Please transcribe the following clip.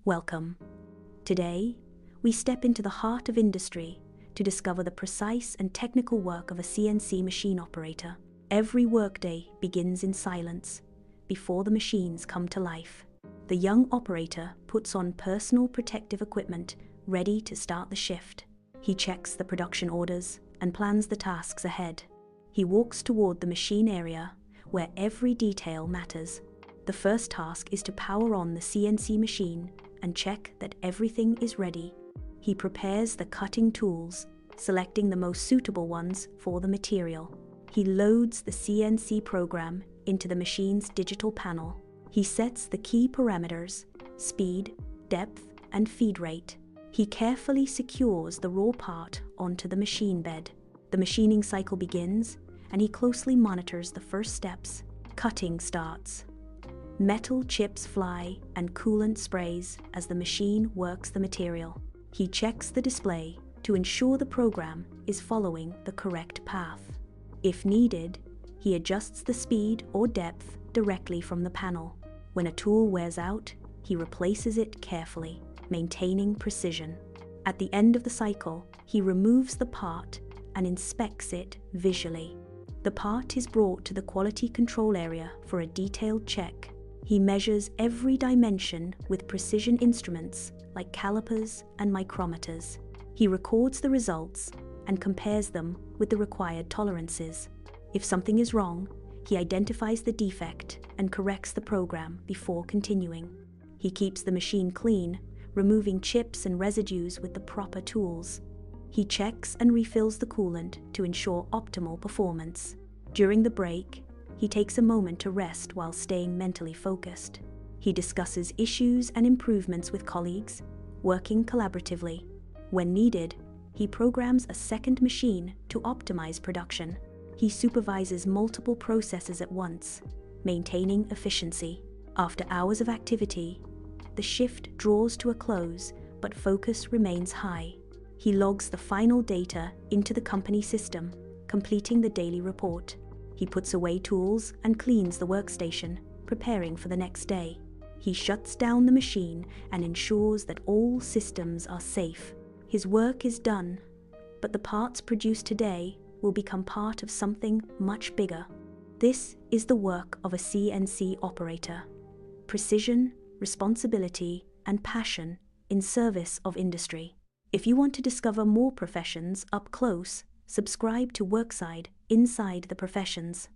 Welcome. Today, we step into the heart of industry to discover the precise and technical work of a CNC machine operator. Every workday begins in silence, before the machines come to life. The young operator puts on personal protective equipment, ready to start the shift. He checks the production orders and plans the tasks ahead. He walks toward the machine area, where every detail matters. The first task is to power on the CNC machine and check that everything is ready. He prepares the cutting tools, selecting the most suitable ones for the material. He loads the CNC program into the machine's digital panel. He sets the key parameters: speed, depth, and feed rate. He carefully secures the raw part onto the machine bed. The machining cycle begins, and he closely monitors the first steps. Cutting starts. Metal chips fly and coolant sprays as the machine works the material. He checks the display to ensure the program is following the correct path. If needed, he adjusts the speed or depth directly from the panel. When a tool wears out, he replaces it carefully, maintaining precision. At the end of the cycle, he removes the part and inspects it visually. The part is brought to the quality control area for a detailed check. He measures every dimension with precision instruments like calipers and micrometers. He records the results and compares them with the required tolerances. If something is wrong, he identifies the defect and corrects the program before continuing. He keeps the machine clean, removing chips and residues with the proper tools. He checks and refills the coolant to ensure optimal performance. During the break, he takes a moment to rest while staying mentally focused. He discusses issues and improvements with colleagues, working collaboratively. When needed, he programs a second machine to optimize production. He supervises multiple processes at once, maintaining efficiency. After hours of activity, the shift draws to a close, but focus remains high. He logs the final data into the company system, completing the daily report. He puts away tools and cleans the workstation, preparing for the next day. He shuts down the machine and ensures that all systems are safe. His work is done, but the parts produced today will become part of something much bigger. This is the work of a CNC operator. Precision, responsibility, and passion in service of industry. If you want to discover more professions up close, subscribe to WorkSide Inside the Professions.